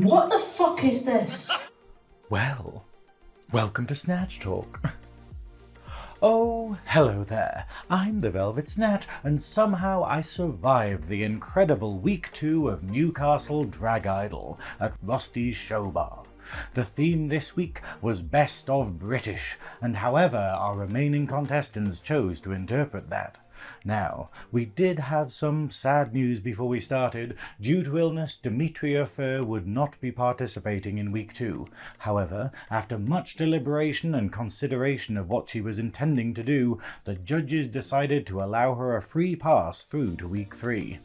What the fuck is this? Well, welcome to Snatch Talk. Oh, hello there. I'm the Velvet Snatch, and somehow I survived the incredible week 2 of Newcastle Drag Idol at Rusty's Showbar. The theme this week was Best of British, and however our remaining contestants chose to interpret that. Now, we did have some sad news before we started. Due to illness, Demetria Fur would not be participating in week 2. However, after much deliberation and consideration of what she was intending to do, the judges decided to allow her a free pass through to week 3.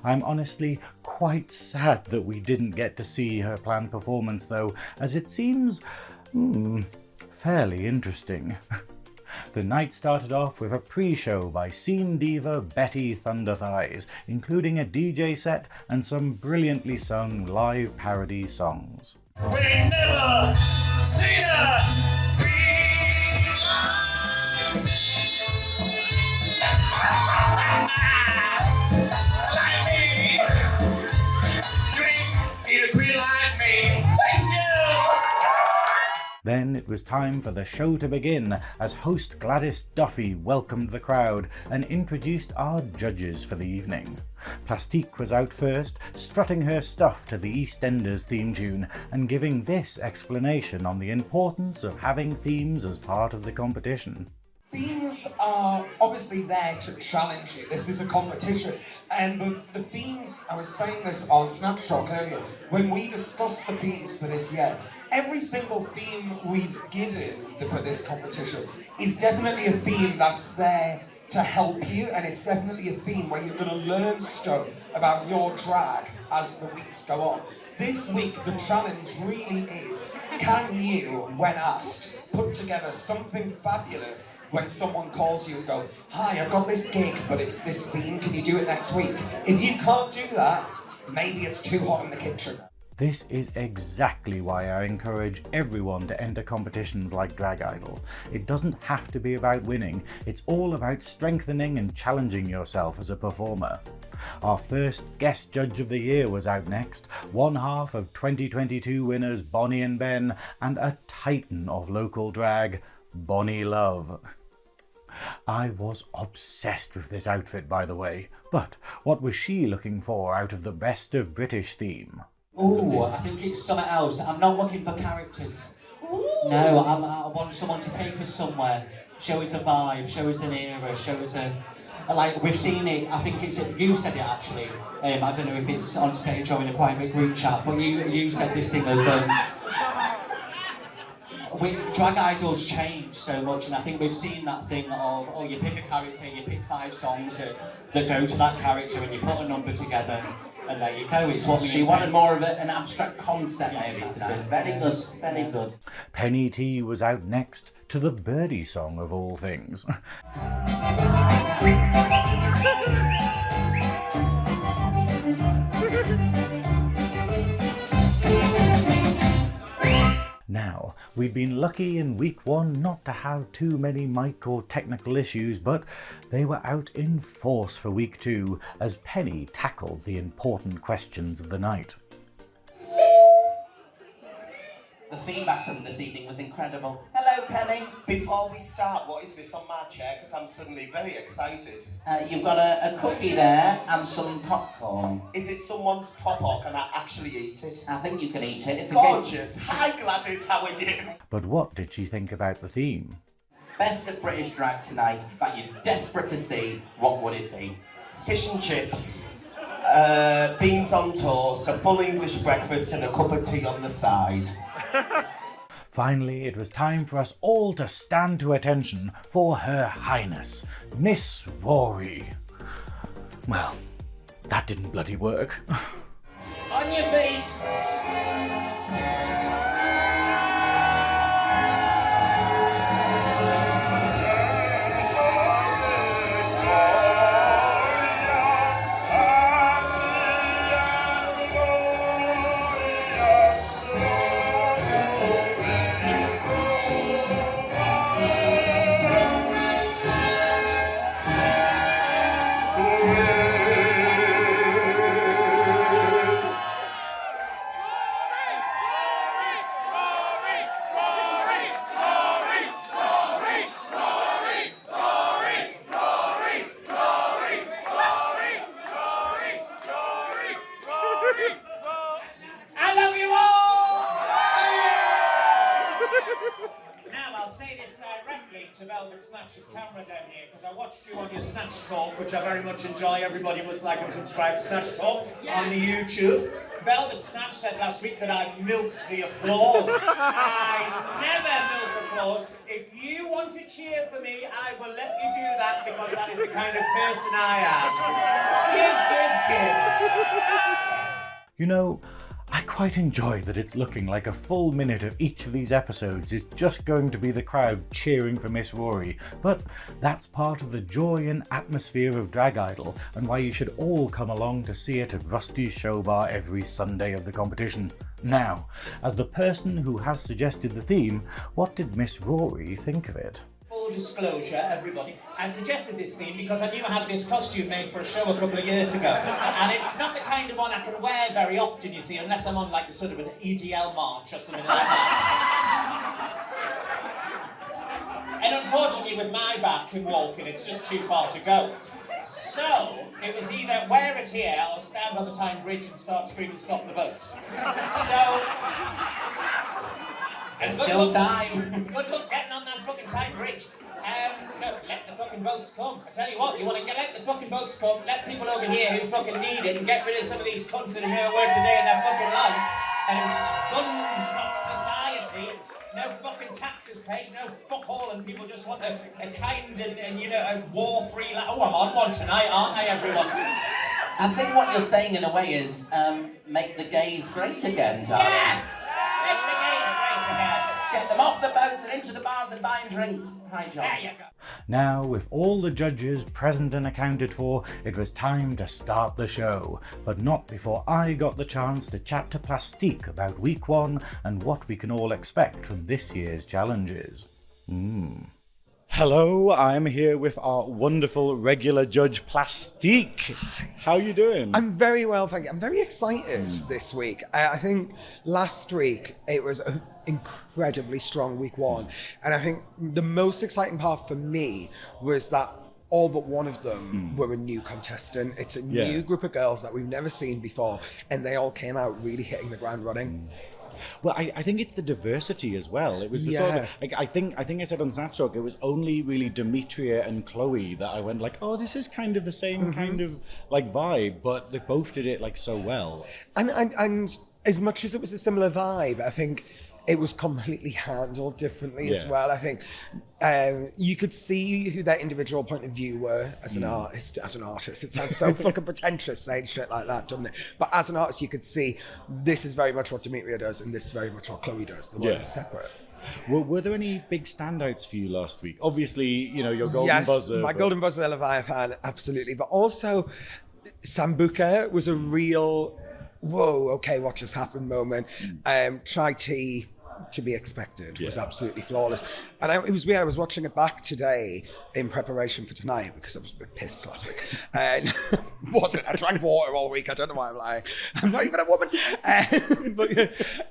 I'm honestly quite sad that we didn't get to see her planned performance though, as it seems fairly interesting. The night started off with a pre-show by scene diva Betty Thunderthighs, including a DJ set and some brilliantly sung live parody songs. We never seen her. Then it was time for the show to begin, as host Gladys Duffy welcomed the crowd and introduced our judges for the evening. Plastiq was out first, strutting her stuff to the EastEnders theme tune and giving this explanation on the importance of having themes as part of the competition. Themes are obviously there to challenge you. This is a competition. But the themes, I was saying this on Snatch Talk earlier, when we discussed the themes for this year, every single theme we've given for this competition is definitely a theme that's there to help you, and it's definitely a theme where you're going to learn stuff about your drag as the weeks go on. This week, the challenge really is, can you, when asked, put together something fabulous when someone calls you and go, hi, I've got this gig, but it's this theme, can you do it next week? If you can't do that, maybe it's too hot in the kitchen. This is exactly why I encourage everyone to enter competitions like Drag Idol. It doesn't have to be about winning, it's all about strengthening and challenging yourself as a performer. Our first guest judge of the year was out next, one half of 2022 winners Bonnie and Ben, and a titan of local drag, Bonnie Love. I was obsessed with this outfit, by the way, but what was she looking for out of the Best of British theme? Ooh, I think it's something else. I'm not looking for characters. Ooh. No, I want someone to take us somewhere, show us a vibe, show us an era, show us like, we've seen it, I think it's, you said it actually, I don't know if it's on stage or in a private group chat, but you said this thing of, drag idols change so much, and I think we've seen that thing of, oh, you pick a character, you pick 5 songs that go to that character and you put a number together. And there you go, it's what we... So you wanted more of an abstract concept, yes, maybe. Very good, very good. Penny T was out next to the Birdie song of all things. Now, we've been lucky in week 1 not to have too many mic or technical issues, but they were out in force for week 2 as Penny tackled the important questions of the night. The feedback from this evening was incredible. Hello, Penny. Before we start, what is this on my chair? Because I'm suddenly very excited. You've got a cookie there and some popcorn. Is it someone's prop or can I actually eat it? I think you can eat it. It's gorgeous. Hi Gladys, how are you? But what did she think about the theme? Best of British drag tonight, but you're desperate to see, what would it be? Fish and chips, beans on toast, a full English breakfast and a cup of tea on the side. Finally, it was time for us all to stand to attention for Her Highness, Miss Rory. Well, that didn't bloody work. On your feet! I'll say this directly to Velvet Snatch's camera down here, because I watched you on your Snatch Talk, which I very much enjoy. Everybody must like and subscribe to Snatch Talk on the YouTube. Velvet Snatch said last week that I milked the applause. I never milk applause. If you want to cheer for me, I will let you do that, because that is the kind of person I am. Give. You know, I quite enjoy that it's looking like a full minute of each of these episodes is just going to be the crowd cheering for Miss Rory, but that's part of the joy and atmosphere of Drag Idol, and why you should all come along to see it at Rusty's Showbar every Sunday of the competition. Now, as the person who has suggested the theme, what did Miss Rory think of it? Full disclosure, everybody, I suggested this theme because I knew I had this costume made for a show a couple of years ago, and it's not the kind of one I can wear very often, you see, unless I'm on like the sort of an EDL march or something like that. And unfortunately, with my back and walking, it's just too far to go. So, it was either wear it here or stand on the Tyne Bridge and start screaming, "Stop the boats." So... There's still time. Good luck getting on that fucking Tyne Bridge. No, let the fucking boats come. I tell you what, you want to let the fucking boats come, let people over here who fucking need it, and get rid of some of these cunts that are here work today in their fucking life, and expunge off society. No fucking taxes paid, no fuck all, and people just want a kind and you know, a war-free life. Oh, I'm on one tonight, aren't I, everyone? I think what you're saying in a way is make the gays great again, darling. Yes! Make the gays great again. Get them off the boats and into the bars and buying drinks. Hi, John. There you go. Now, with all the judges present and accounted for, it was time to start the show, but not before I got the chance to chat to Plastiq about week 1 and what we can all expect from this year's challenges. Hello, I'm here with our wonderful regular judge Plastiq. How are you doing? I'm very well, thank you. I'm very excited this week. I think last week it was an incredibly strong week 1, and I think the most exciting part for me was that all but one of them were a new contestant. It's a new group of girls that we've never seen before, and they all came out really hitting the ground running. Well, I think it's the diversity as well. It was the sort of, like, I think I said on SnatchTalk, it was only really Demetria and Chloe that I went like, oh, this is kind of the same kind of like vibe, but they both did it like so well. And as much as it was a similar vibe, I think it was completely handled differently as well. I think you could see who their individual point of view were as an artist. As an artist, it sounds so fucking pretentious saying shit like that, doesn't it? But as an artist, you could see this is very much what Demetria does, and this is very much what Chloe does. The one is separate. Well, were there any big standouts for you last week? Obviously, you know, your golden buzzer. Yes, my golden buzzer, Leviathanne, absolutely. But also, Sambuca was a real, whoa, okay, what just happened moment. QiQi, to be expected, was absolutely flawless. And it was weird, I was watching it back today in preparation for tonight because I was a bit pissed last week. And wasn't, I drank water all week, I don't know why I'm lying. I'm not even a woman.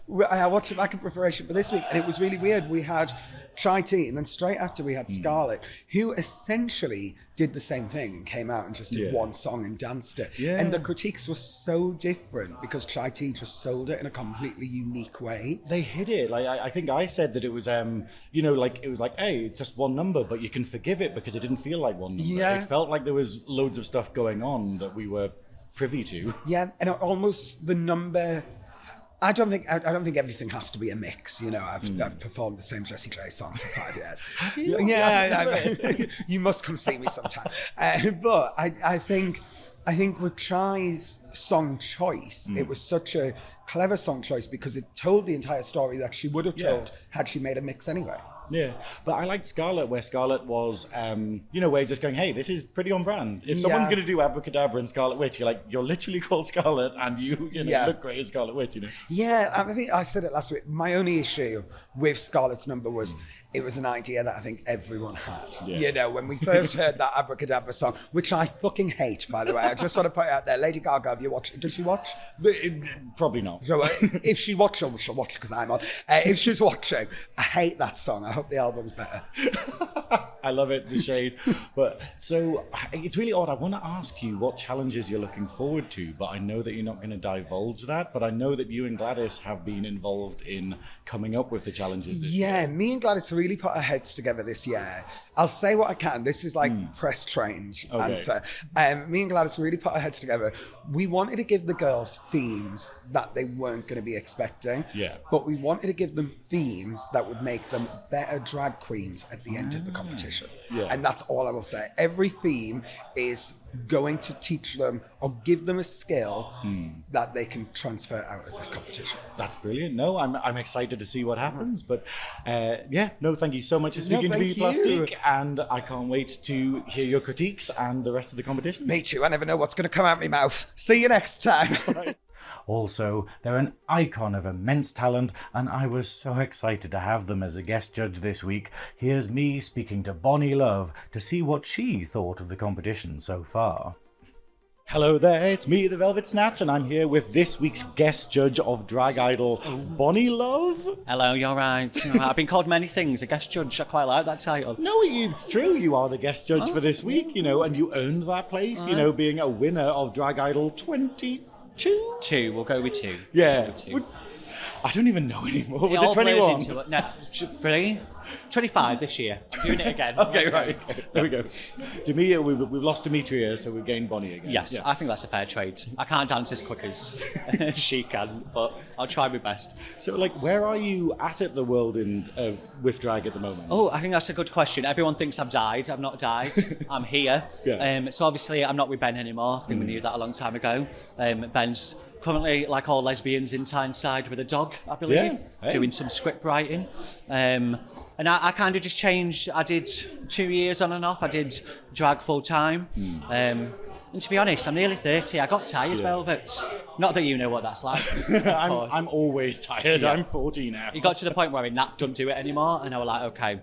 But I watched it back in preparation for this week, and it was really weird. We had QiQi, and then straight after we had Sxarlett, who essentially did the same thing and came out and just did one song and danced it. And the critiques were so different because QiQi just sold it in a completely unique way. They hit it. Like I think I said that it was, you know, like it was like, hey, it's just one number, but you can forgive it because it didn't feel like one number. It felt like there was loads of stuff going on that we were privy to. Yeah, and almost the number. I don't think everything has to be a mix. You know, I've performed the same Jessie J song for 5 years. Have you? Yeah, you must come see me sometime. But I think with Chai's song choice, it was such a clever song choice because it told the entire story that she would have told had she made a mix anyway. Yeah, but I liked Sxarlett, where Sxarlett was, you know, where just going, hey, this is pretty on brand. If someone's going to do Abracadabra and Scarlet Witch, you're like, you're literally called Sxarlett and you know, look great as Scarlet Witch, you know? Yeah, I think I said it last week. My only issue with Scarlett's number was it was an idea that I think everyone had. You know, when we first heard that Abracadabra song, which I fucking hate, by the way. I just want to put it out there. Lady Gaga, have you watched? Does she watch? Probably not. So if she watches, she'll watch because I'm on. If she's watching, I hate that song. I hope the album's better. I love it, the shade. But so it's really odd. I want to ask you what challenges you're looking forward to, but I know that you're not going to divulge that. But I know that you and Gladys have been involved in coming up with the challenges this year. Me and Gladys really put our heads together this year. I'll say what I can. This is like press trained answer. Me and Gladys really put our heads together. We wanted to give the girls themes that they weren't going to be expecting. Yeah. But we wanted to give them themes that would make them better drag queens at the end of the competition. Yeah. And that's all I will say. Every theme is going to teach them or give them a skill that they can transfer out of this competition. That's brilliant. No, I'm excited to see what happens. But thank you so much for speaking to me, Plastiq. And I can't wait to hear your critiques and the rest of the competition. Me too. I never know what's going to come out my mouth. See you next time. Also, they're an icon of immense talent, and I was so excited to have them as a guest judge this week. Here's me speaking to Bonnie Love to see what she thought of the competition so far. Hello there, it's me, the Velvet Snatch, and I'm here with this week's guest judge of Drag Idol, Bonnie Love. Hello, you're right. I've been called many things, a guest judge. I quite like that title. No, it's true. You are the guest judge for this week, and you earned that place, being a winner of Drag Idol 22? 2, we'll go with 2. Yeah. I don't even know anymore. Was it 21? No, 3. 25 this year. I'm doing it again. Okay, right. Okay. There we go. We've lost Demetria, so we've gained Bonnie again. Yes, I think that's a fair trade. I can't dance as quick as she can, but I'll try my best. So, where are you at the world with drag at the moment? Oh, I think that's a good question. Everyone thinks I've died. I've not died. I'm here. Yeah. So obviously I'm not with Ben anymore. I think we knew that a long time ago. Ben's currently, like all lesbians, in Tyneside with a dog, I believe, doing some script writing. And I kind of just changed. I did 2 years on and off. I did drag full time. And to be honest, I'm nearly 30. I got tired, Velvet. Not that you know what that's like. I'm always tired. Yeah. I'm 40 now. It got to the point where Nat don't do it anymore. And I was like, okay,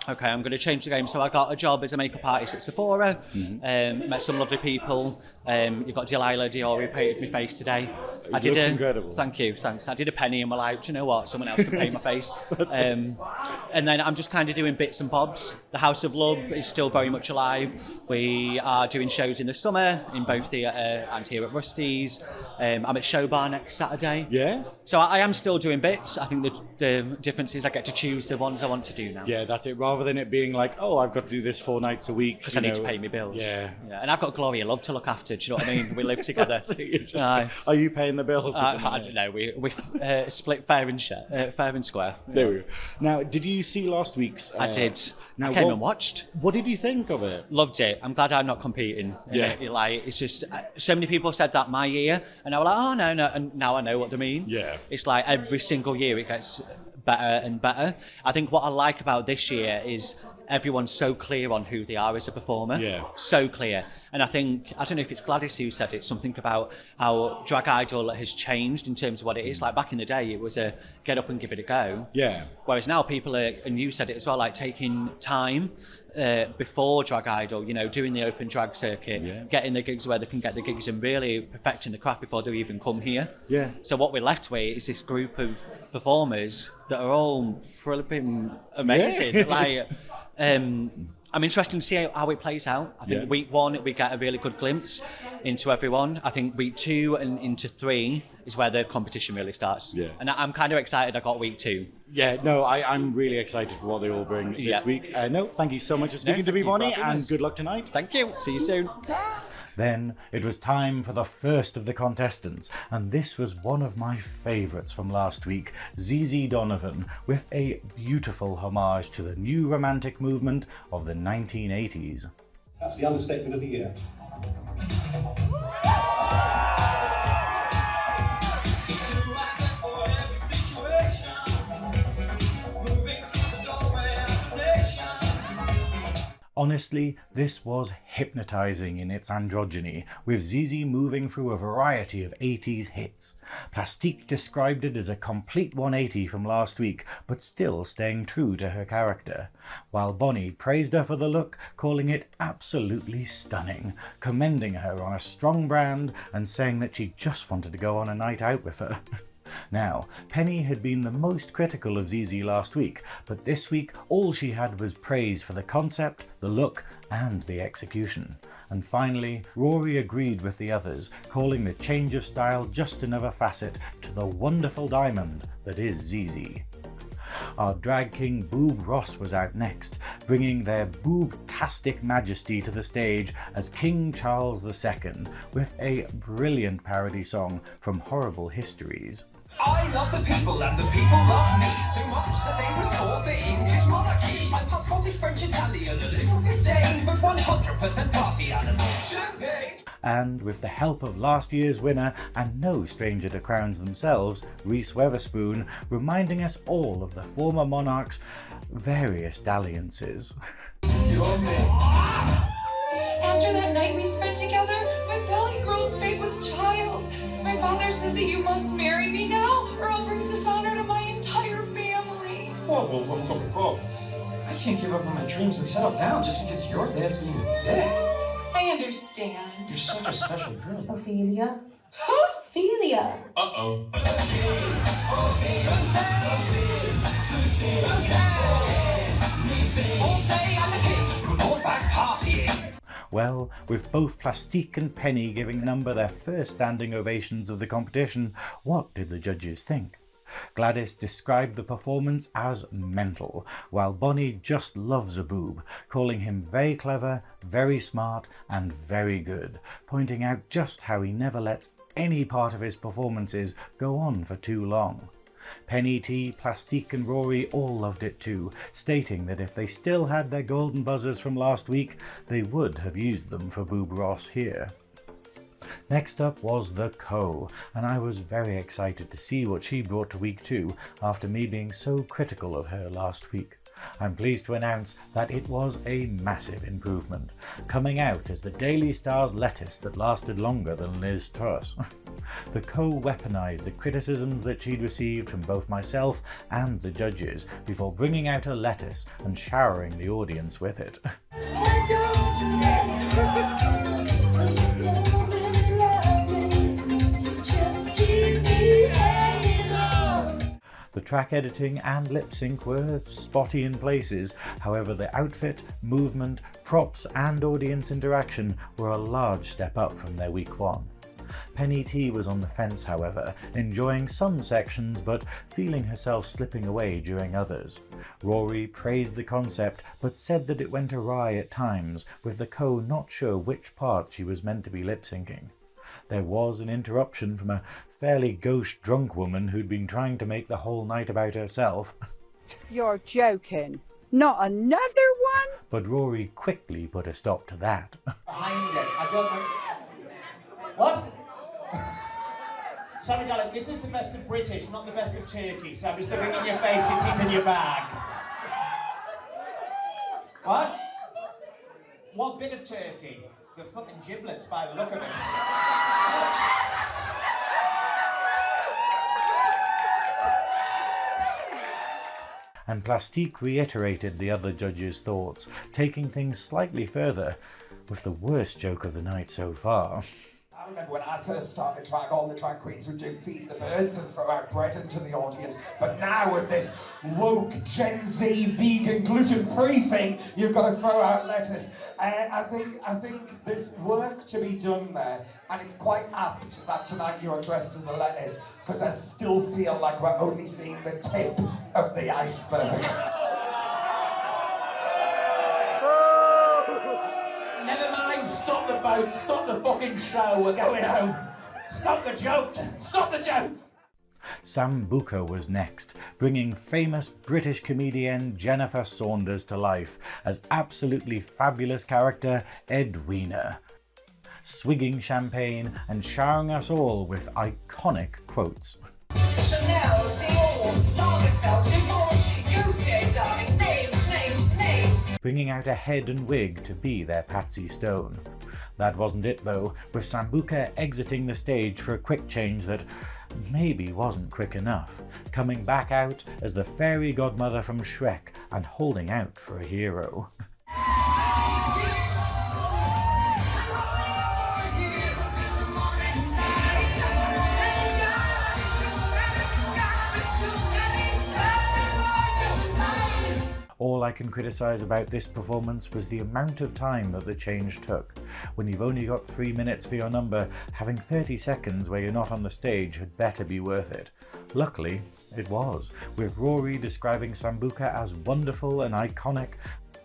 I'm going to change the game. So I got a job as a makeup artist at Sephora. Met some lovely people. You've got Delilah Diori who painted my face today. It looks incredible. Thank you, thanks. I did a penny and we're like, do you know what? Someone else can paint my face. And then I'm just kind of doing bits and bobs. The House of Love is still very much alive. We are doing shows in the summer in both theatre and here at Rusty's. I'm at Showbar next Saturday. Yeah. So I am still doing bits. I think the difference is I get to choose the ones I want to do now. Yeah, that's it. Rather than it being like, oh, I've got to do this 4 nights a week. Because I need to pay my bills. Yeah. And I've got Gloria Love to look after. Do you know what I mean? We live together. Are you paying the bills? I don't know. We split fair and square. There we go. Now, did you see last week's? I did. Now, I came and watched. What did you think of it? Loved it. I'm glad I'm not competing. It's just so many people said that my year, and I was like, oh no, and now I know what they mean. Yeah. It's like every single year it gets better and better. I think what I like about this year is everyone's so clear on who they are as a performer. Yeah. So clear. And I don't know if it's Gladys who said it, something about how Drag Idol has changed in terms of what it is. Like back in the day, it was a get up and give it a go. Yeah. Whereas now people are, and you said it as well, like taking time before Drag Idol, doing the open drag circuit, getting the gigs where they can get the gigs and really perfecting the craft before they even come here. Yeah. So what we're left with is this group of performers that are all flipping amazing. Yeah. I'm interested to see how it plays out. I think week 1 we get a really good glimpse into everyone. I think week 2 and into 3 is where the competition really starts. Yeah. And I'm kind of excited I got week 2. Yeah, no, I'm really excited for what they all bring this week. Thank you so much for speaking to me, Bonnie, and good luck tonight. Thank you. See you soon. Then it was time for the first of the contestants, and this was one of my favourites from last week, Zizi Donovan, with a beautiful homage to the new romantic movement of the 1980s. That's the understatement of the year. Honestly, this was hypnotising in its androgyny, with Zizi moving through a variety of 80s hits. Plastiq described it as a complete 180 from last week, but still staying true to her character, while Bonnie praised her for the look, calling it absolutely stunning, commending her on a strong brand and saying that she just wanted to go on a night out with her. Now, Penny had been the most critical of Zizi last week, but this week all she had was praise for the concept, the look, and the execution. And finally, Rory agreed with the others, calling the change of style just another facet to the wonderful diamond that is Zizi. Our drag king Boob Ross was out next, bringing their boob-tastic majesty to the stage as King Charles II, with a brilliant parody song from Horrible Histories. I love the people and the people love me so much that they restored the English monarchy. I'm part Scottish, French, Italian, a little bit Dane, but 100% party animal. Champagne! And with the help of last year's winner, and no stranger to crowns themselves, Reese Witherspoon, reminding us all of the former monarch's various dalliances. After that night we spent together, my belly grows big with child. My father says that you must marry me now, or I'll bring dishonor to my entire family. Whoa. I can't give up on my dreams and settle down just because your dad's being a dick. I understand. You're such a special girl. Ophelia? Who's Ophelia? Uh-oh. Well, with both Plastiq and Penny giving Number their first standing ovations of the competition, what did the judges think? Gladys described the performance as mental, while Bonnie just loves a boob, calling him very clever, very smart, and very good, pointing out just how he never lets any part of his performances go on for too long. Penny T, Plastiq and Rory all loved it too, stating that if they still had their golden buzzers from last week, they would have used them for Boob Ross here. Next up was the Co, and I was very excited to see what she brought to week 2 after me being so critical of her last week. I'm pleased to announce that it was a massive improvement, coming out as the Daily Star's lettuce that lasted longer than Liz Truss. The Co weaponised the criticisms that she'd received from both myself and the judges before bringing out her lettuce and showering the audience with it. The track editing and lip sync were spotty in places, however the outfit, movement, props and audience interaction were a large step up from their week 1. Penny T was on the fence however, enjoying some sections but feeling herself slipping away during others. Rory praised the concept but said that it went awry at times, with the Co not sure which part she was meant to be lip syncing. There was an interruption from a fairly gauche drunk woman who'd been trying to make the whole night about herself. You're joking. Not another one? But Rory quickly put a stop to that. Behind it. I don't know. What? Sorry, darling, this is the best of British, not the best of Turkey, so I'm just looking in your face, your teeth in your bag. What? What bit of Turkey? The fucking giblets by the look of it. And Plastiq reiterated the other judges' thoughts, taking things slightly further, with the worst joke of the night so far. I remember when I first started drag, all the drag queens would do feed the birds and throw out bread into the audience. But now with this woke Gen Z vegan gluten-free thing, you've got to throw out lettuce. I think there's work to be done there, and it's quite apt that tonight you are dressed as a lettuce, because I still feel like we're only seeing the tip of the iceberg. Never mind, stop the boat, stop the fucking show, we're going home. Stop the jokes! Stop the jokes! Sambuca was next, bringing famous British comedian Jennifer Saunders to life as absolutely fabulous character Edwina, swigging champagne and showering us all with iconic quotes. Chanel, Dior, Lagerfeld, Givenchy, Gucci, darling, names. Bringing out a head and wig to be their Patsy Stone. That wasn't it though, with Sambuca exiting the stage for a quick change that maybe wasn't quick enough, coming back out as the fairy godmother from Shrek and holding out for a hero. All I can criticise about this performance was the amount of time that the change took. When you've only got 3 minutes for your number, having 30 seconds where you're not on the stage had better be worth it. Luckily, it was, with Rory describing Sambuca as wonderful and iconic,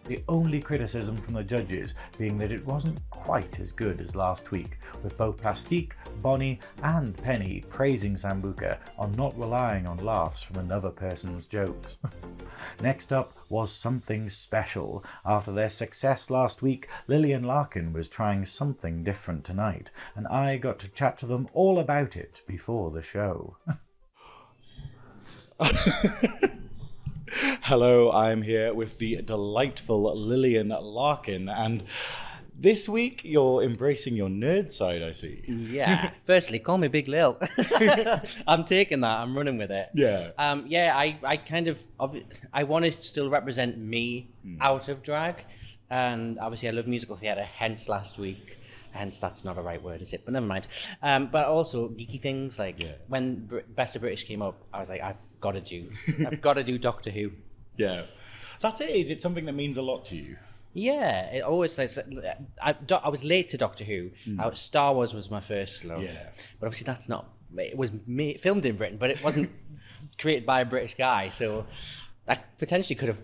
the only criticism from the judges being that it wasn't quite as good as last week, with both Plastiq, Bonnie and Penny praising Sambuca on not relying on laughs from another person's jokes. Next up was something special. After their success last week, Lillian Larkin was trying something different tonight, and I got to chat to them all about it before the show. Hello, I'm here with the delightful Lillian Larkin, and this week you're embracing your nerd side, I see. Yeah, firstly, call me Big Lil. I'm taking that, I'm running with it. Yeah. I kind of, I want to still represent me out of drag, and obviously I love musical theatre, hence last week. Hence, that's not a right word, is it? But never mind. But also geeky things, like when Best of British came up, I was like, I've got to do Doctor Who. Yeah, that's it. Is it something that means a lot to you? Yeah, it always like I was late to Doctor Who. Star Wars was my first love. Yeah, but obviously that's not. It was filmed in Britain, but it wasn't created by a British guy, so I potentially could have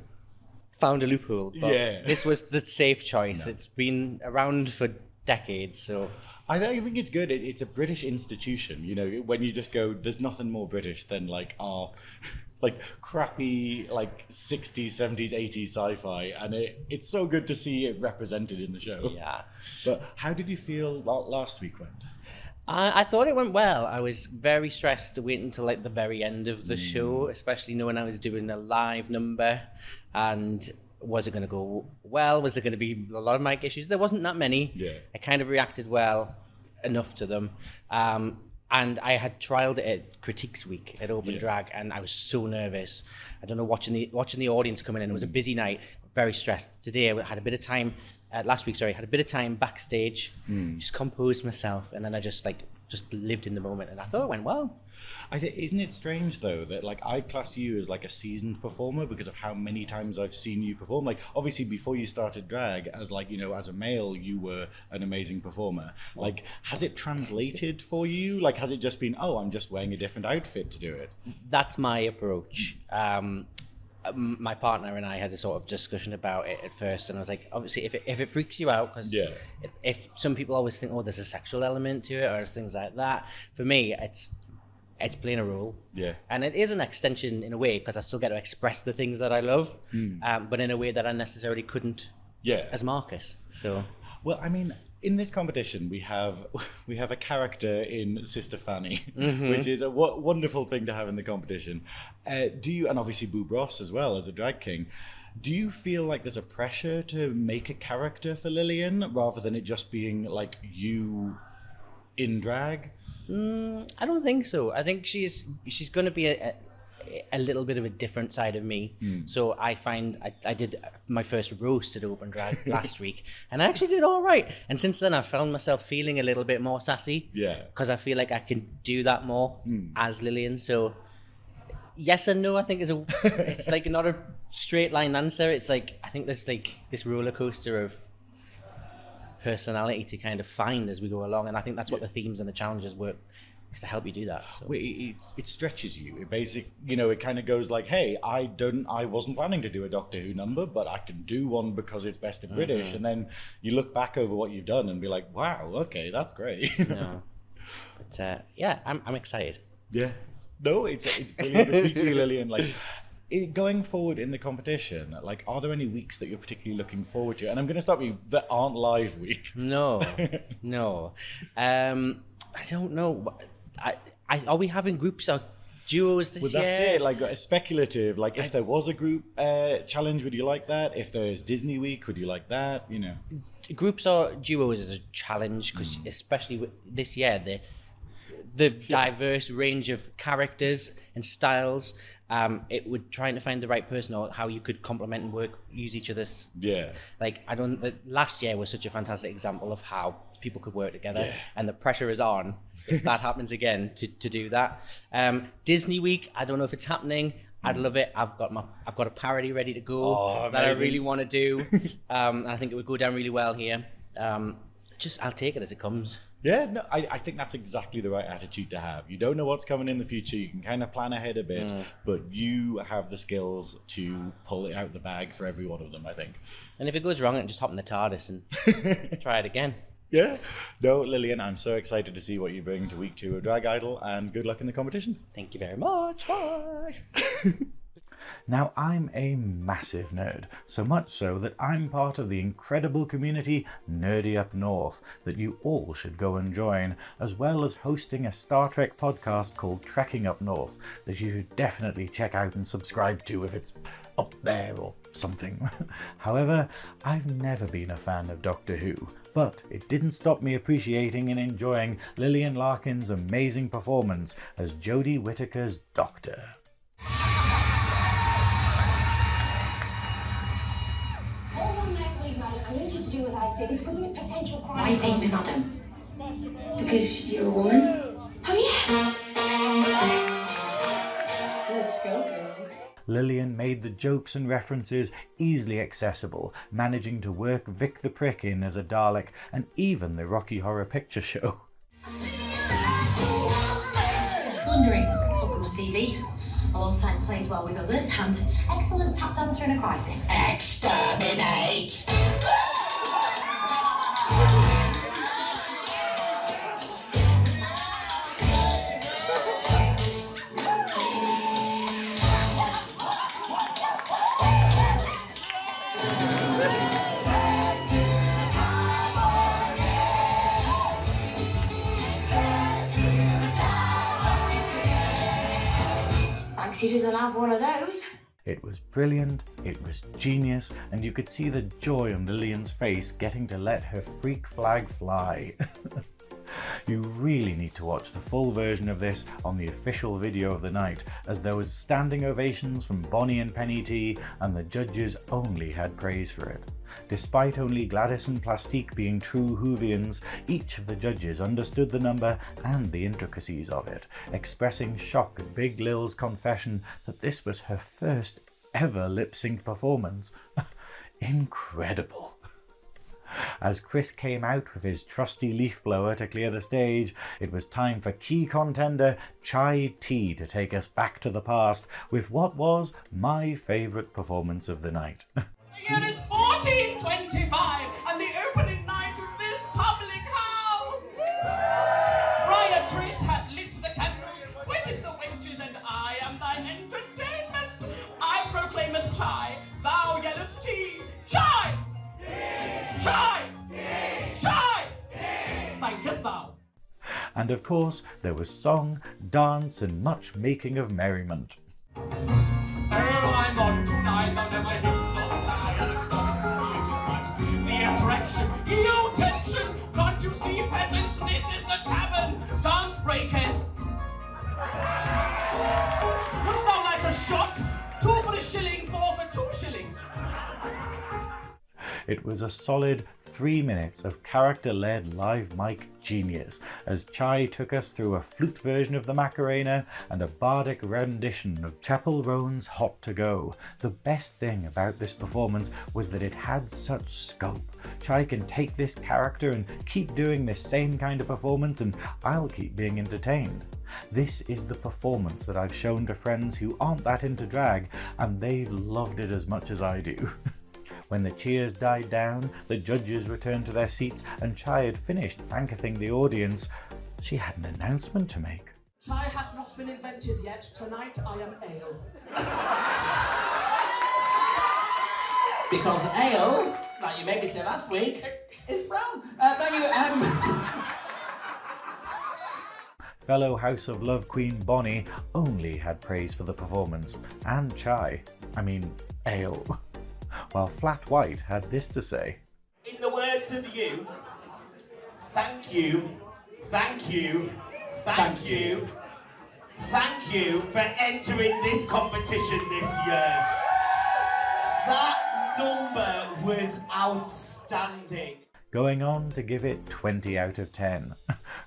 found a loophole. But this was the safe choice. No. It's been around for decades, so I think it's good. It's a British institution, you know, when you just go, there's nothing more British than like our like crappy like 60s, 70s, 80s sci-fi, and it's so good to see it represented in the show. Yeah. But how did you feel last week went? I thought it went well. I was very stressed to wait until like the very end of the show, especially knowing I was doing a live number, and was it going to go well? Was there going to be a lot of mic issues? There wasn't that many. Yeah. I kind of reacted well enough to them. And I had trialed it at Critiques Week at Open Drag, and I was so nervous. I don't know, watching the audience coming in. It was a busy night, very stressed. Today I had a bit of time, last week, had a bit of time backstage, just composed myself, and then I just lived in the moment, and I thought it went well. Isn't it strange though that like I class you as like a seasoned performer because of how many times I've seen you perform? Like obviously before you started drag, as like, you know, as a male you were an amazing performer. Like has it translated for you? Like has it just been, oh, I'm just wearing a different outfit to do it? That's my approach. My partner and I had a sort of discussion about it at first, and I was like, obviously if it freaks you out, because if some people always think, oh, there's a sexual element to it or things like that, for me it's playing a role, and it is an extension in a way because I still get to express the things that I love, but in a way that I necessarily couldn't as Marcus. So well, I mean, in this competition we have a character in Sister Fanny, which is a wonderful thing to have in the competition. Do you, and obviously Boob Ross as well as a drag king, do you feel like there's a pressure to make a character for Lillian rather than it just being like you in drag? I don't think so. I think she's going to be a little bit of a different side of me. So I find I did my first roast at Open Drag last week, and I actually did all right. And since then I found myself feeling a little bit more sassy. Yeah. Because I feel like I can do that more as Lillian. So yes and no, I think it's like not a straight line answer. It's like, I think there's like this roller coaster of personality to kind of find as we go along, and I think that's what the themes and the challenges work to help you do that. So. It stretches you. It basically, you know, it kind of goes like, hey, I wasn't planning to do a Doctor Who number, but I can do one because it's Best of British, and then you look back over what you've done and be like, wow, okay, that's great. No. But I'm excited. Yeah. No, it's brilliant to speak to you, Lillian. Like, going forward in the competition, like, are there any weeks that you're particularly looking forward to? And I'm going to stop you, that aren't live week. No. I don't know. Are we having groups or duos this year? Well, that's it. Like, a speculative. Like, if there was a group challenge, would you like that? If there's Disney Week, would you like that? You know, groups or duos is a challenge because, especially with this year, the diverse range of characters and styles. It would trying to find the right person or how you could complement and use each other's. Yeah. Like, last year was such a fantastic example of how people could work together, and the pressure is on if that happens again to do that. Disney Week, I don't know if it's happening. I'd love it. I've got a parody ready to go Oh, that I amazing. really want to do. I think it would go down really well here. I'll take it as it comes. Yeah, no, I think that's exactly the right attitude to have. You don't know what's coming in the future. You can kind of plan ahead a bit, but you have the skills to pull it out the bag for every one of them, I think. And if it goes wrong, I can just hop in the TARDIS and try it again. Yeah. No, Lillian, I'm so excited to see what you bring to week 2 of Drag Idol, and good luck in the competition. Thank you very much. Bye. Now, I'm a massive nerd, so much so that I'm part of the incredible community Nerdy Up North that you all should go and join, as well as hosting a Star Trek podcast called Trekking Up North that you should definitely check out and subscribe to if it's up there or something. However, I've never been a fan of Doctor Who, but it didn't stop me appreciating and enjoying Lillian Larkin's amazing performance as Jodie Whittaker's Doctor. I need you to do as I say. This could be a potential crime. Why take me, madam? Because you're a woman? Oh, yeah. Let's go, girls. Lillian made the jokes and references easily accessible, managing to work Vic the Prick in as a Dalek and even the Rocky Horror Picture Show. Plundering, top of my CV. Alongside plays well with others and excellent tap dancer in a crisis. Exterminate! Banksy doesn't have one of those. It was brilliant, it was genius, and you could see the joy on Lillian's face getting to let her freak flag fly. You really need to watch the full version of this on the official video of the night, as there was standing ovations from Bonnie and Penny T, and the judges only had praise for it. Despite only Gladys and Plastiq being true Whovians, each of the judges understood the number and the intricacies of it, expressing shock at Big Lil's confession that this was her first ever lip-sync performance. Incredible. As Chris came out with his trusty leaf blower to clear the stage, it was time for key contender Chai T to take us back to the past with what was my favourite performance of the night. The year is 1425 and the opening night of this public house. Friar Chris hath lit the candles, whetted the wenches, and I am thine entertainment. I proclaimeth chai, thou yelleth tea. Chai! Chai! Chai! Thanketh thou. And of course, there was song, dance, and much making of merriment. Oh, I'm on tonight, thou never hips not lie, and it's not the attraction, no tension, can't you see, peasants, this is the tavern, dance breaketh. Wouldst thou like a shot? 2 for a shilling, 4 for 2 shillings. It was a solid 3 minutes of character-led live mic genius, as Chai took us through a flute version of the Macarena and a bardic rendition of Chapel Roan's Hot to Go. The best thing about this performance was that it had such scope. Chai can take this character and keep doing this same kind of performance, and I'll keep being entertained. This is the performance that I've shown to friends who aren't that into drag, and they've loved it as much as I do. When the cheers died down, the judges returned to their seats, and Chai had finished thanking the audience. She had an announcement to make. Chai hath not been invented yet. Tonight I am ale. Because ale, like you made me say last week, is brown. Thank you. Fellow House of Love queen Bonnie only had praise for the performance, and Chai, ale. While Flat White had this to say. In the words of you, thank you, thank you, thank you, thank you for entering this competition this year. That number was outstanding. going on to give it 20 out of 10.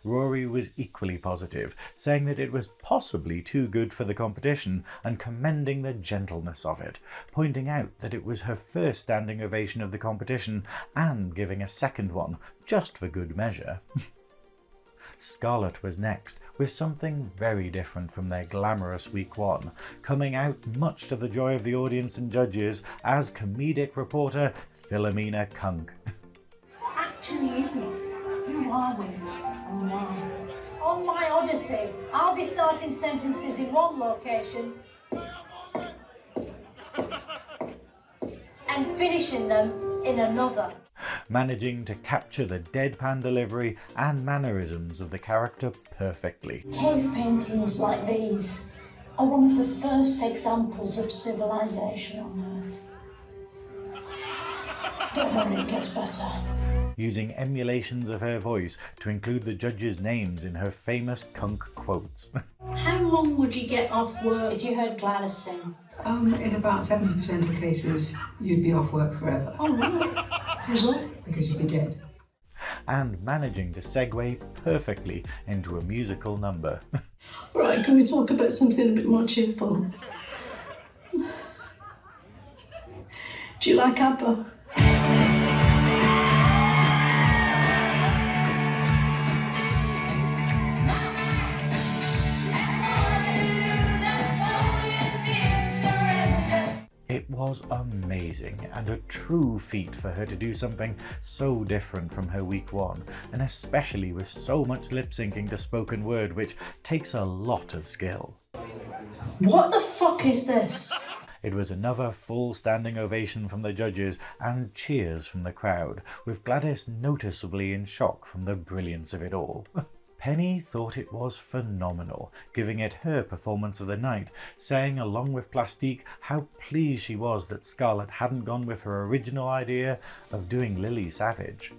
Rory was equally positive, saying that it was possibly too good for the competition and commending the gentleness of it, pointing out that it was her first standing ovation of the competition and giving a second one, just for good measure. Sxarlett was next, with something very different from their glamorous week one, coming out much to the joy of the audience and judges as comedic reporter Philomena Kunk. Actually, isn't it? Who are we? On my odyssey, I'll be starting sentences in one location and finishing them in another. Managing to capture the deadpan delivery and mannerisms of the character perfectly. Cave paintings like these are one of the first examples of civilization on Earth. Don't worry, it gets better. Using emulations of her voice to include the judges' names in her famous Kunk quotes. How long would you get off work if you heard Gladys sing? In about 70% of cases, you'd be off work forever. Oh, really? Result? Because you'd be dead. And managing to segue perfectly into a musical number. Right, can we talk about something a bit more cheerful? Do you like ABBA? It was amazing and a true feat for her to do something so different from her week one, and especially with so much lip syncing to spoken word, which takes a lot of skill. What the fuck is this? It was another full standing ovation from the judges and cheers from the crowd, with Gladys noticeably in shock from the brilliance of it all. Penny thought it was phenomenal, giving it her performance of the night, saying along with Plastiq how pleased she was that Sxarlett hadn't gone with her original idea of doing Lily Savage.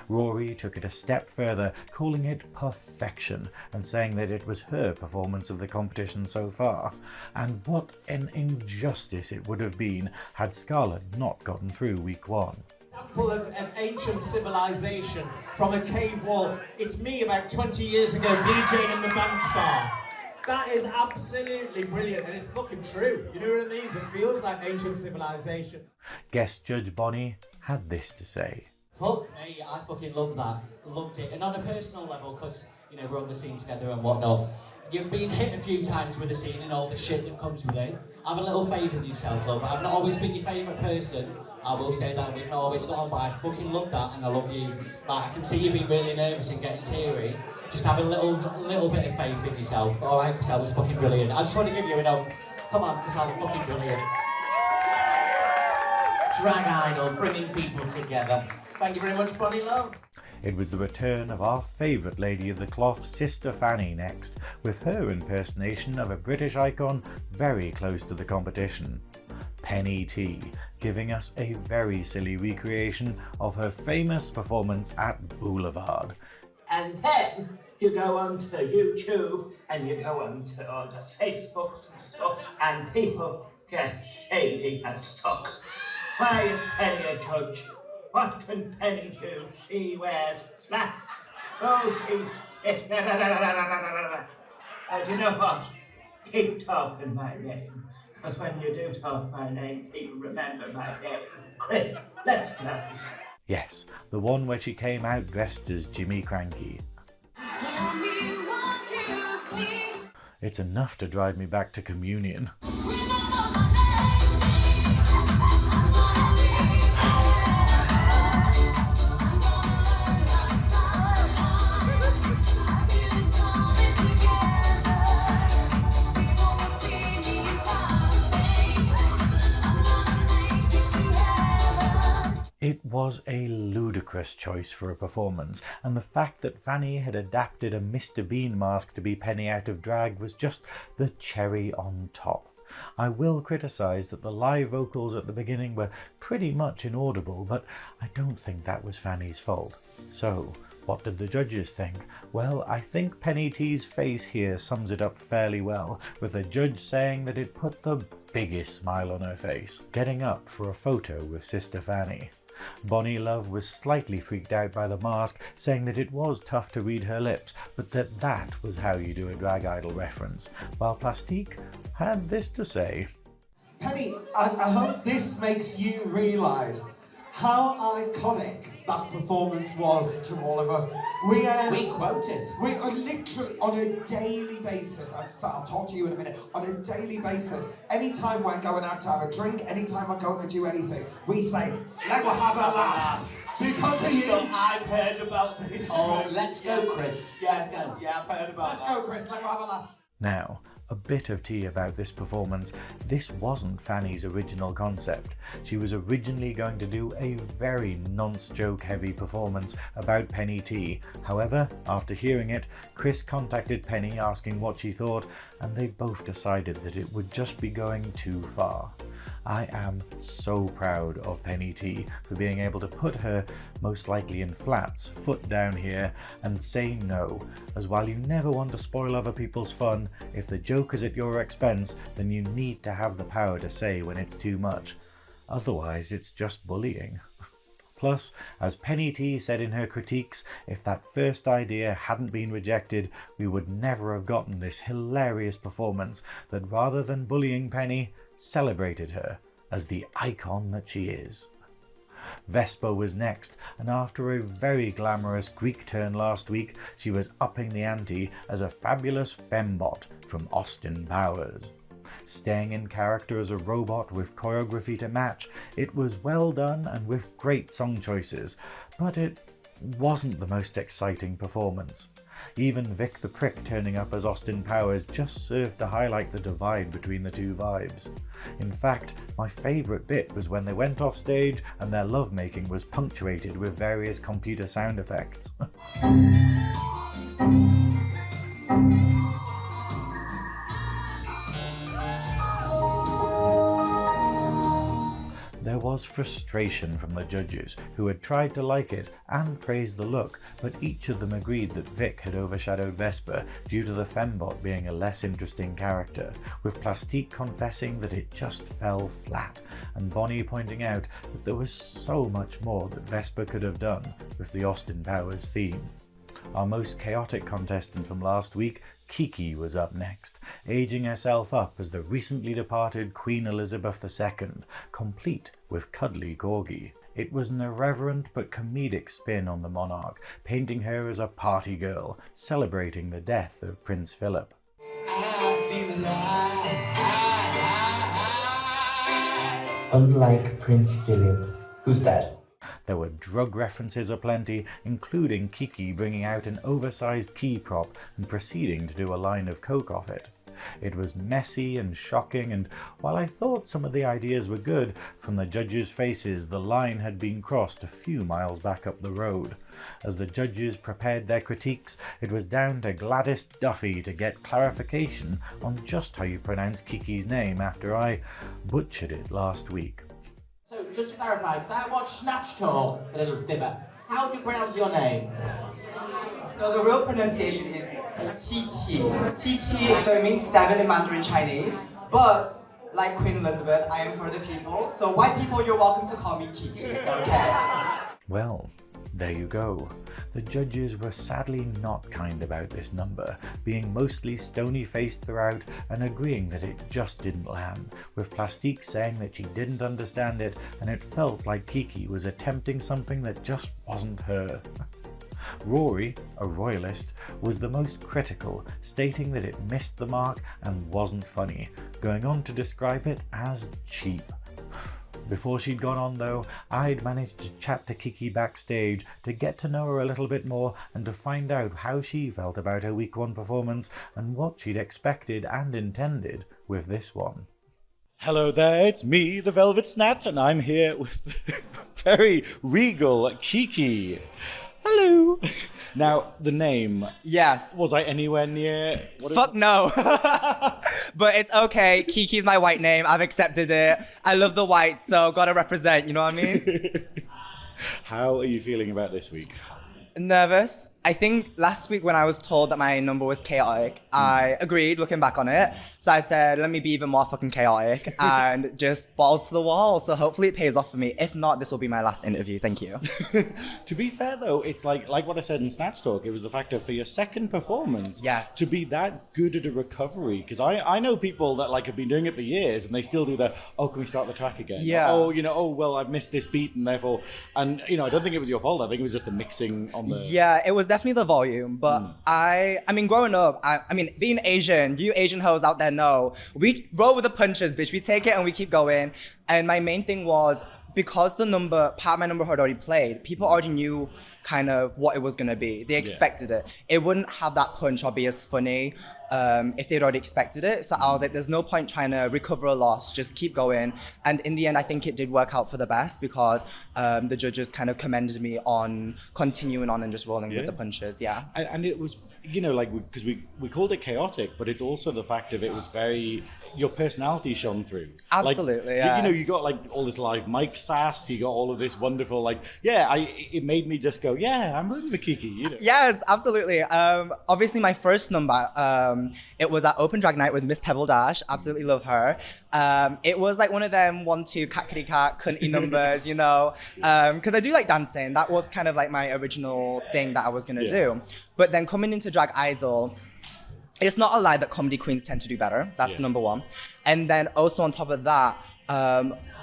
Rory took it a step further, calling it perfection and saying that it was her performance of the competition so far, and what an injustice it would have been had Sxarlett not gotten through week one. Example of ancient civilization from a cave wall. It's me about 20 years ago DJing in the bank bar. That is absolutely brilliant, and it's fucking true. You know what it means? It feels like ancient civilization. Guest judge Bonnie had this to say. Fuck me, I fucking love that. Loved it. And on a personal level, because, you know, we're on the scene together and whatnot, you've been hit a few times with the scene and all the shit that comes with it. Have a little faith in yourself, love. I've not always been your favourite person. I will say that we've not always got on, but I fucking love that and I love you. Like, I can see you being really nervous and getting teary. Just have a little bit of faith in yourself, alright? Because that was fucking brilliant. I just want to give you come on, because that was fucking brilliant. Drag idol, bringing people together. Thank you very much, Bonnie Love. It was the return of our favourite lady of the cloth, Sister Fanny, next, with her impersonation of a British icon very close to the competition. Penny T, giving us a very silly recreation of her famous performance at Boulevard. And then you go onto YouTube and you go onto all the Facebooks and stuff, and people get shady as fuck. Why is Penny a judge? What can Penny do? She wears flats. Oh, she's shit. Do you know what? Keep talking my name. Because when you do talk my name, people remember my name. Chris, let's go. Yes, the one where she came out dressed as Jimmy Cranky. Tell me what you see. It's enough to drive me back to communion. It was a ludicrous choice for a performance, and the fact that Fanny had adapted a Mr. Bean mask to be Penny out of drag was just the cherry on top. I will criticise that the live vocals at the beginning were pretty much inaudible, but I don't think that was Fanny's fault. So, what did the judges think? Well, I think Penny T's face here sums it up fairly well, with the judge saying that it put the biggest smile on her face, getting up for a photo with Sister Fanny. Bonnie Love was slightly freaked out by the mask, saying that it was tough to read her lips, but that was how you do a Drag Idol reference, while Plastiq had this to say. Penny, I hope this makes you realise how iconic that performance was to all of us. We quote it. We are literally on a daily basis. I'll talk to you in a minute. On a daily basis, anytime we're going out to have a drink, anytime we're going to do anything, we say, let's have a laugh. Because of you. So I've heard about this. Oh, let's go, Chris. Yeah, let's go. Yeah, I've heard about Let's go, Chris. Let's have a laugh. Now, a bit of tea about this performance. This wasn't Fanny's original concept. She was originally going to do a very nonce-joke heavy performance about Penny T. However, after hearing it, Chris contacted Penny asking what she thought, and they both decided that it would just be going too far. I am so proud of Penny T for being able to put her, most likely in flats, foot down here and say no, as while you never want to spoil other people's fun, if the joke is at your expense, then you need to have the power to say when it's too much. Otherwise, it's just bullying. Plus, as Penny T said in her critiques, if that first idea hadn't been rejected, we would never have gotten this hilarious performance that, rather than bullying Penny, celebrated her as the icon that she is. Vespa was next, and after a very glamorous Greek turn last week, she was upping the ante as a fabulous fembot from Austin Powers. Staying in character as a robot with choreography to match, it was well done and with great song choices, but it wasn't the most exciting performance. Even Vic the Prick turning up as Austin Powers just served to highlight the divide between the two vibes. In fact, my favourite bit was when they went off stage and their lovemaking was punctuated with various computer sound effects. There was frustration from the judges, who had tried to like it and praise the look, but each of them agreed that Vic had overshadowed Vespa due to the fembot being a less interesting character, with Plastiq confessing that it just fell flat, and Bonnie pointing out that there was so much more that Vespa could have done with the Austin Powers theme. Our most chaotic contestant from last week, QiQi, was up next, aging herself up as the recently departed Queen Elizabeth II, complete with cuddly corgi. It was an irreverent but comedic spin on the monarch, painting her as a party girl, celebrating the death of Prince Philip. Unlike Prince Philip. Who's that? There were drug references aplenty, including QiQi bringing out an oversized key prop and proceeding to do a line of coke off it. It was messy and shocking, and while I thought some of the ideas were good, from the judges' faces the line had been crossed a few miles back up the road. As the judges prepared their critiques, it was down to Gladys Duffy to get clarification on just how you pronounce QiQi's name after I butchered it last week. So, just to clarify, because I watched SnatchTalk, a little fibber. How do you pronounce your name? So the real pronunciation is QiQi. QiQi, so it means 7 in Mandarin Chinese. But, like Queen Elizabeth, I am for the people. So white people, you're welcome to call me QiQi, okay? Well, there you go. The judges were sadly not kind about this number, being mostly stony-faced throughout and agreeing that it just didn't land, with Plastiq saying that she didn't understand it and it felt like QiQi was attempting something that just wasn't her. Rory, a royalist, was the most critical, stating that it missed the mark and wasn't funny, going on to describe it as cheap. Before she'd gone on though, I'd managed to chat to QiQi backstage to get to know her a little bit more and to find out how she felt about her week 1 performance and what she'd expected and intended with this one. Hello there, it's me, the Velvet Snatch, and I'm here with very regal QiQi. Hello. Now, the name. Yes. Was I anywhere near? Fuck no. But it's okay. QiQi's my white name. I've accepted it. I love the white, so gotta represent, you know what I mean? How are you feeling about this week? Nervous. I think last week when I was told that my number was chaotic, I agreed looking back on it. So I said, let me be even more fucking chaotic and just balls to the wall. So hopefully it pays off for me. If not, this will be my last interview. Thank you. To be fair though, it's like what I said in Snatch Talk, it was the fact of for your second performance, yes, to be that good at a recovery. Because I know people that like have been doing it for years and they still do the, oh, can we start the track again? Yeah. Oh, you know, oh, well, I've missed this beat and therefore, and you know, I don't think it was your fault. I think it was just the mixing on the... Yeah, it was definitely the volume, but I mean, growing up, I mean, being Asian, you Asian hoes out there know, we roll with the punches, bitch. We take it and we keep going. And my main thing was, because part of my number had already played, people already knew kind of what it was gonna be. They expected it. It wouldn't have that punch or be as funny if they'd already expected it. So I was like, there's no point trying to recover a loss, just keep going. And in the end, I think it did work out for the best because the judges kind of commended me on continuing on and just rolling with the punches, yeah. And it was, you know, like, because we called it chaotic, but it's also the fact of it was very, your personality shone through. Absolutely, like, yeah. You know, you got like all this live mic sass, you got all of this wonderful, like, it made me just go, yeah, I'm rooting for QiQi, you know. Yes, absolutely. Obviously my first number, it was at Open Drag Night with Miss Pebble Dash, absolutely love her. It was like one of them 1-2 cat-kitty cat cunty numbers, you know, because I do like dancing. That was kind of like my original thing that I was gonna do. But then coming into Drag Idol, it's not a lie that comedy queens tend to do better. That's number one. And then also on top of that,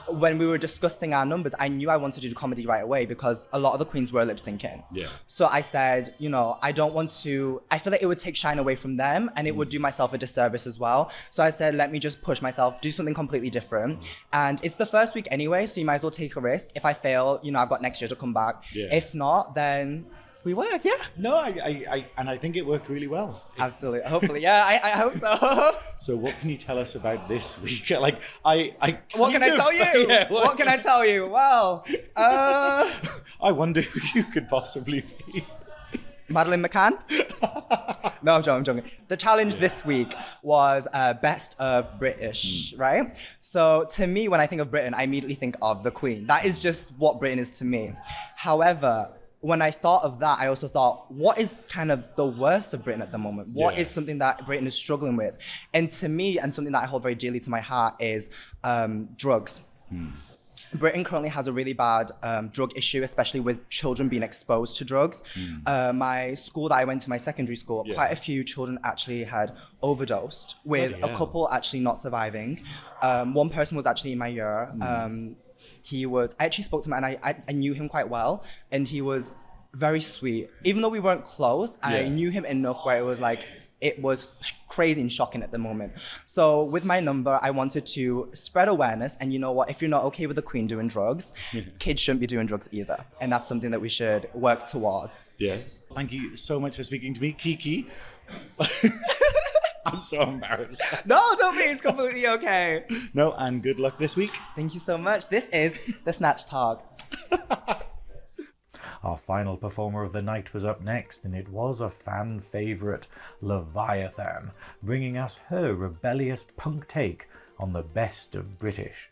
when we were discussing our numbers, I knew I wanted to do comedy right away because a lot of the queens were lip syncing. Yeah. So I said, you know, I don't want to, I feel like it would take shine away from them and it would do myself a disservice as well. So I said, let me just push myself, do something completely different. And it's the first week anyway, so you might as well take a risk. If I fail, you know, I've got next year to come back. Yeah. If not, then we work, yeah. No, I think it worked really well. Absolutely, hopefully, yeah, I hope so. So what can you tell us about this week? Like, what can I tell you? Yeah, what can I tell you? Well, I wonder who you could possibly be. Madeline McCann? No, I'm joking. The challenge this week was best of British, right? So to me, when I think of Britain, I immediately think of the Queen. That is just what Britain is to me. However, when I thought of that, I also thought, what is kind of the worst of Britain at the moment? What is something that Britain is struggling with? And to me, and something that I hold very dearly to my heart is drugs. Britain currently has a really bad drug issue, especially with children being exposed to drugs. My school that I went to, my secondary school, quite a few children actually had overdosed, with a couple actually not surviving. One person was actually in my year. I actually spoke to him and I knew him quite well, and he was very sweet. Even though we weren't close, I knew him enough where it was like, it was crazy and shocking at the moment. So with my number, I wanted to spread awareness. And you know what? If you're not okay with the Queen doing drugs, kids shouldn't be doing drugs either. And that's something that we should work towards. Yeah. Thank you so much for speaking to me, QiQi. I'm so embarrassed. No, don't be. It's completely okay. No, and good luck this week. Thank you so much. This is the Snatch Talk. Our final performer of the night was up next, and it was a fan favourite, Leviathanne, bringing us her rebellious punk take on the best of British.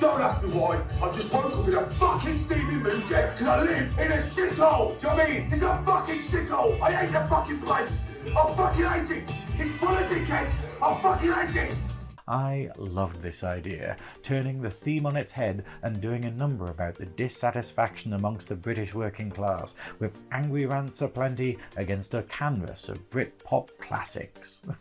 Don't ask me why, I just woke up in a fucking steaming mood yet, because I live in a shithole! Do you know what I mean? It's a fucking shithole! I hate the fucking place! I fucking hate it! It's full of dickheads! I fucking hate it! I loved this idea, turning the theme on its head and doing a number about the dissatisfaction amongst the British working class, with angry rants aplenty against a canvas of Britpop classics. No,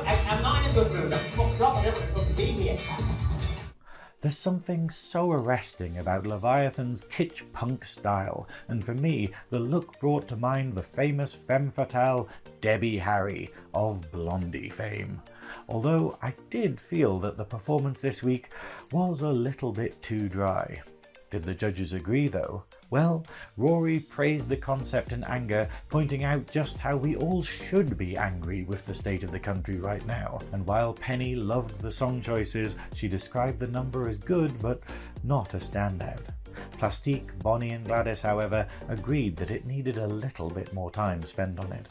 I'm not in a good mood. I'm fucked up. I don't want to fucking be here. There's something so arresting about Leviathan's kitsch punk style, and for me, the look brought to mind the famous femme fatale Debbie Harry of Blondie fame. Although I did feel that the performance this week was a little bit too dry. Did the judges agree though? Well, Rory praised the concept in anger, pointing out just how we all should be angry with the state of the country right now. And while Penny loved the song choices, she described the number as good, but not a standout. Plastiq, Bonnie and Gladys, however, agreed that it needed a little bit more time spent on it.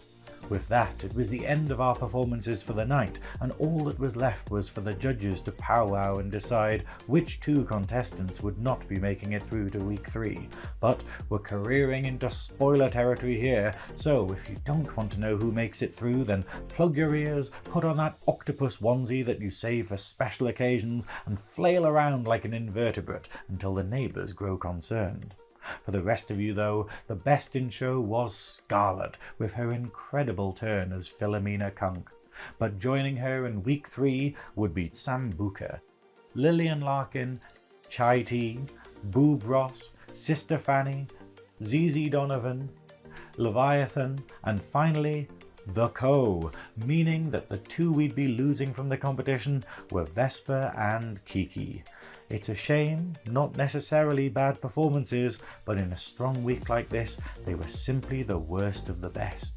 With that, it was the end of our performances for the night, and all that was left was for the judges to powwow and decide which 2 contestants would not be making it through to week 3. But we're careering into spoiler territory here, so if you don't want to know who makes it through, then plug your ears, put on that octopus onesie that you save for special occasions, and flail around like an invertebrate until the neighbours grow concerned. For the rest of you, though, the best in show was Sxarlett, with her incredible turn as Philomena Kunk. But joining her in week 3 would be Sambuca, Lillian Larkin, QiQi, Boob Ross, Sister Fanny, Zizi Donovan, Leviathanne, and finally, the Co, meaning that the 2 we'd be losing from the competition were Vespa and QiQi. It's a shame, not necessarily bad performances, but in a strong week like this, they were simply the worst of the best.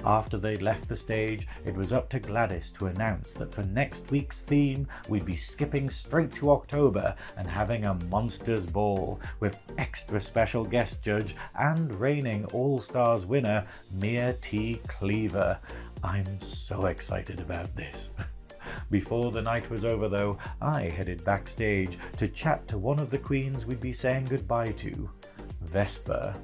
After they'd left the stage, it was up to Gladys to announce that for next week's theme, we'd be skipping straight to October and having a monsters ball, with extra special guest judge and reigning All-Stars winner, Mia T. Cleaver. I'm so excited about this. Before the night was over though, I headed backstage to chat to one of the queens we'd be saying goodbye to, Vespa.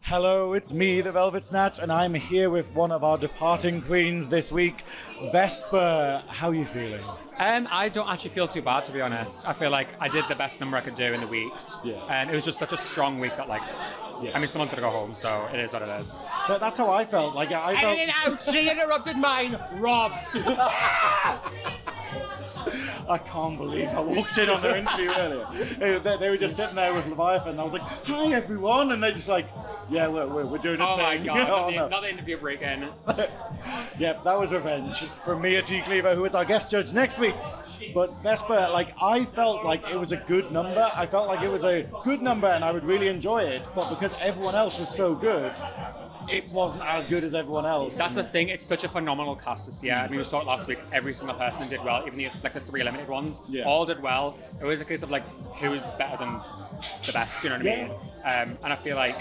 Hello, it's me, the Velvet Snatch, and I'm here with one of our departing queens this week, Vespa. How are you feeling? I don't actually feel too bad, to be honest. I feel like I did the best number I could do in the weeks. Yeah. And it was just such a strong week that, like, I mean, someone's got to go home, so it is what it is. That's how I felt. Like, I felt... Editing out, she interrupted mine, robbed. I can't believe I walked in on their interview earlier. They were just sitting there with Leviathanne, and I was like, hi everyone, and they're just like, yeah, we're doing a thing. Oh my god, Oh, not the interview break-in. Yep, that was revenge from Mia T. Cleaver, who is our guest judge next week. But Vespa, like, I felt like it was a good number. I felt like it was a good number and I would really enjoy it, but because everyone else was so good, it wasn't as good as everyone else. That's the thing, it's such a phenomenal cast this year. I mean, we saw it last week, every single person did well, even the 3 eliminated ones, all did well. It was a case of like, who's better than the best, you know what I mean? And I feel like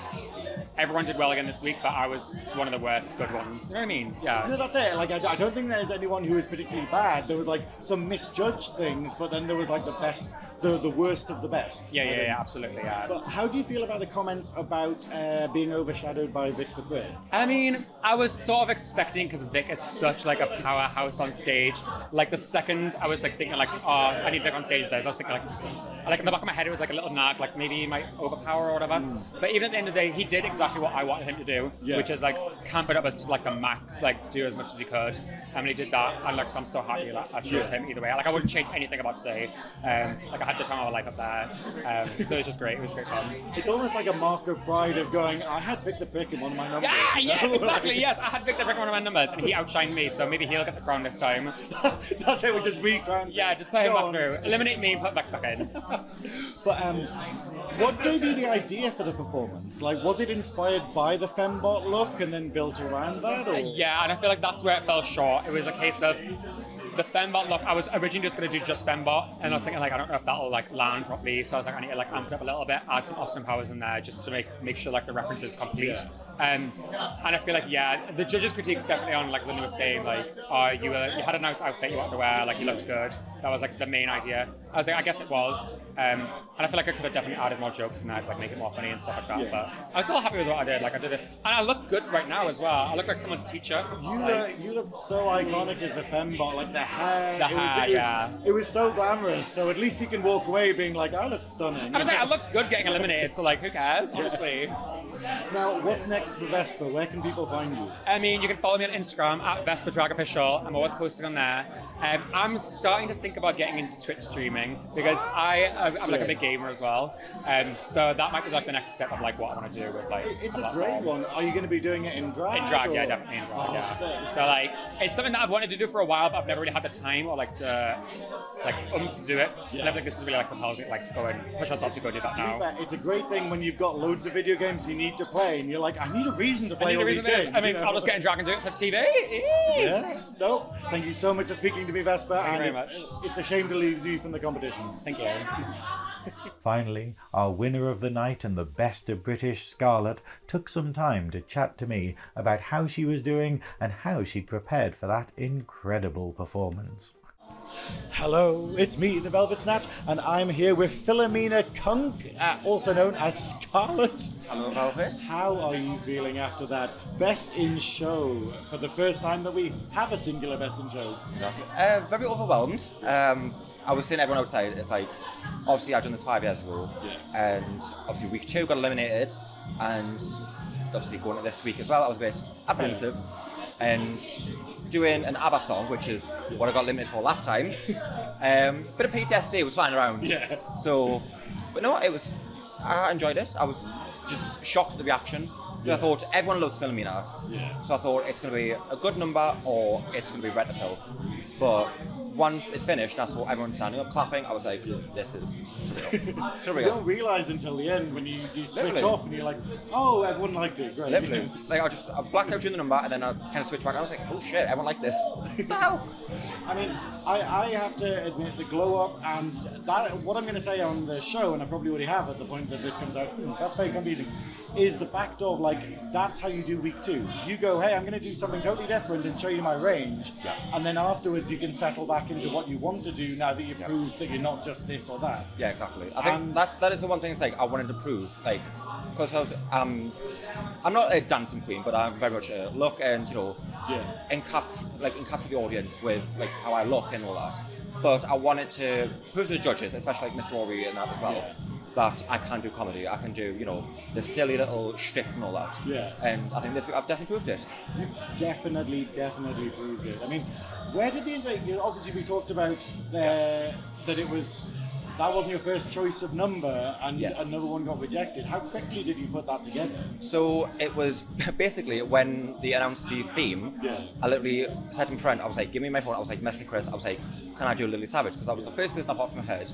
everyone did well again this week, but I was one of the worst good ones. You know what I mean? Yeah. No, that's it. Like, I don't think there's anyone who was particularly bad. There was like some misjudged things, but then there was like the best, the worst of the best. Yeah, absolutely. Yeah. But how do you feel about the comments about being overshadowed by Vic the Prick? I mean, I was sort of expecting, because Vic is such like a powerhouse on stage. Like the second I was like thinking like, oh, I need Vic on stage. I was thinking like in the back of my head it was like a little nag, like maybe he might overpower or whatever. But even at the end of the day, he did exactly what I wanted him to do, which is like camp it up as to like the max, like do as much as he could. And he did that, and like so I'm so happy that I chose him either way. Like I wouldn't change anything about today. Like I had the time of my life up there, so it was just great. It was great fun. It's almost like a mark of pride of going, I had Vic the Prick in one of my numbers. Yeah, yes, exactly. Yes, I had Vic the Prick in one of my numbers, and he outshined me. So maybe he'll get the crown this time. That's it. We just retry. Yeah, just play him back through. Eliminate me and put Vic back in. But what gave you the idea for the performance? Like, was it inspired by the fembot look and then built around that? Or? Yeah, and I feel like that's where it fell short. It was a case of the fembot look. I was originally just going to do just fembot, and I was thinking like, I don't know if that'll like land properly. So I was like, I need to like amp it up a little bit, add some Austin Powers in there just to make sure like the reference is complete. And I feel like the judges' critiques definitely on like when they were saying like, oh, you had a nice outfit you wanted to wear, like you looked good. That was like the main idea. I was like, I guess it was. And I feel like I could have definitely added more jokes in there to like make it more funny and stuff like that. But I was still happy with what I did. Like I did it, and I look good right now as well. I look like someone's teacher. You looked so iconic as the fembot, like the hair. It was so glamorous. So at least you can walk away being like, I looked stunning. I was like, I looked good getting eliminated. So like, who cares? Honestly. Now, what's next for Vespa? Where can people find you? I mean, you can follow me on Instagram at VespaDragOfficial. I'm always posting on there. I'm starting to think about getting into Twitch streaming because I'm like a big gamer as well. So that might be like the next step of like what I want to do with like. It's a great one. Are you going to be doing it in drag? In drag, yeah, definitely in drag. Yeah. So like, it's something that I've wanted to do for a while, but I've never really had the time or like the to do it. Yeah. And I think this is really like propelled me, like go and push myself to go do that now. Fair, it's a great thing when you've got loads of video games you need to play, and you're like, I need a reason to play all these games. I mean, I'll just get in drag and do it for TV. Yeah. No. Thank you so much for speaking to me, Vespa. Thank you very much. It's a shame to lose you from the competition. Thank you. Finally, our winner of the night and the best of British, Sxarlett, took some time to chat to me about how she was doing and how she'd prepared for that incredible performance. Hello, it's me, the Velvet Snatch, and I'm here with Philomena Kunk, also known as Sxarlett. Hello, Velvet. How are you feeling after that Best in Show for the first time that we have a singular Best in Show? Exactly. Very overwhelmed. I was seeing everyone outside. It's like, obviously I've done this 5 years ago, and obviously week 2 got eliminated, and obviously going to this week as well, I was a bit apprehensive. And doing an ABBA song, which is what I got limited for last time. Bit of PTSD was flying around. Yeah. So, but no, I enjoyed it. I was just shocked at the reaction. I thought everyone loves Philomena. Yeah. So I thought it's going to be a good number or it's going to be red to filth. But once it's finished, I saw everyone standing up, clapping. I was like, this is surreal. Surreal. You don't realise until the end when you switch Literally. off and you're like, oh, everyone liked it, great. Literally. Like I blacked out during the number and then I kind of switched back and I was like, oh shit, everyone liked this. Wow. I mean, I have to admit the glow up and that what I'm going to say on the show, and I probably already have at the point that this comes out, that's very confusing, is the fact of like, that's how you do week 2. You go, hey, I'm going to do something totally different and show you my range, and then afterwards you can settle back into what you want to do now that you've proved that you're not just this or that. Yeah, exactly. I think that is the one thing it's like I wanted to prove, like, because I was, I'm not a dancing queen, but I'm very much a look and encapsulate the audience with like how I look and all that. But I wanted to prove to the judges, especially like Miss Rory and that as well, that I can do comedy. I can do the silly little shticks and all that. Yeah. And I think this week I've definitely proved it. You definitely proved it. I mean, where did obviously we talked about that that wasn't your first choice of number and another one got rejected. How quickly did you put that together? So it was basically when they announced the theme, I literally said to my friend, I was like, give me my phone. I was like, messaging Chris, I was like, can I do Lily Savage? Because that was the first person that popped in my head.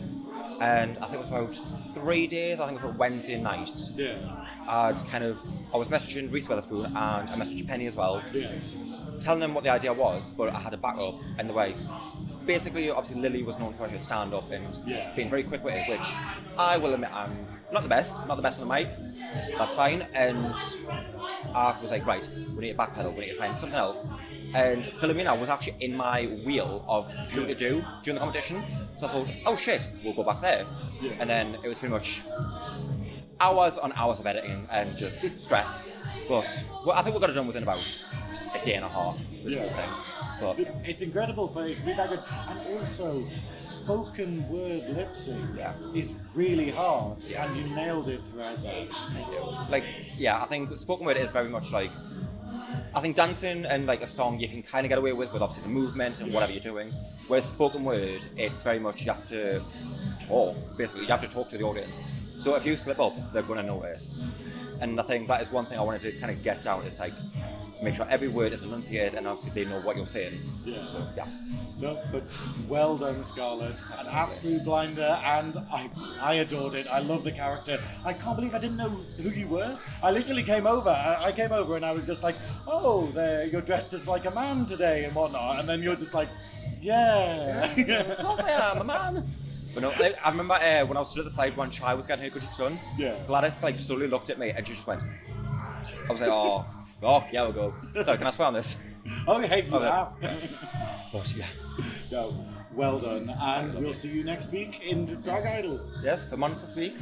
And I think it was about 3 days, I think it was a Wednesday night. Yeah. I was messaging Reese Witherspoon and I messaged Penny as well. Yeah. Telling them what the idea was, but I had a backup in the way. Basically, obviously, Lily was known for her stand-up and being very quick-witted, which I will admit I'm not the best on the mic. That's fine. And I was like, right, we need to backpedal, we need to find something else. And Philomena was actually in my wheel of who to do during the competition. So I thought, oh shit, we'll go back there. Yeah. And then it was pretty much hours on hours of editing and just stress. But I think we got it done within about a day and a half, this whole thing. But it's incredible for it to be that good. And also, spoken word lip sync is really hard, and you nailed it throughout that. Thank you. Like, yeah, I think spoken word is very much like, I think dancing and like a song you can kind of get away with obviously the movement and whatever you're doing. Whereas spoken word, it's very much you have to talk, basically. You have to talk to the audience. So if you slip up, they're going to notice. And I think that is one thing I wanted to kind of get down. It's like, make sure every word is enunciated and obviously they know what you're saying. Yeah. So, yeah. No, but well done, Sxarlett. An absolute blinder, and I adored it. I love the character. I can't believe I didn't know who you were. I literally came over. I came over and I was just like, oh, you're dressed as like a man today and whatnot. And then you're just like, of course I am, a man. But no, I remember when I was stood at the side when Chai was getting her critiques done, Gladys like slowly looked at me and she just went, I was like, oh, fuck, yeah, we'll go. Sorry, can I swear on this? Oh, hey, you have. But yeah. No, well done. And we'll see you next week in Drag Idol. Yes, for months this week.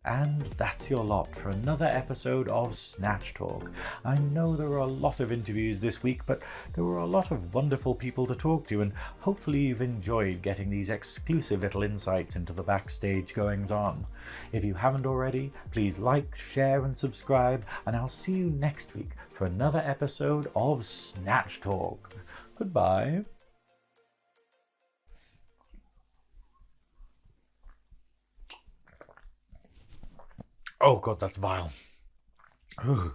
And that's your lot for another episode of Snatch Talk. I know there were a lot of interviews this week, but there were a lot of wonderful people to talk to, and hopefully you've enjoyed getting these exclusive little insights into the backstage goings on. If you haven't already, please like, share and subscribe, and I'll see you next week for another episode of Snatch Talk. Goodbye. Oh God, that's vile. Ooh.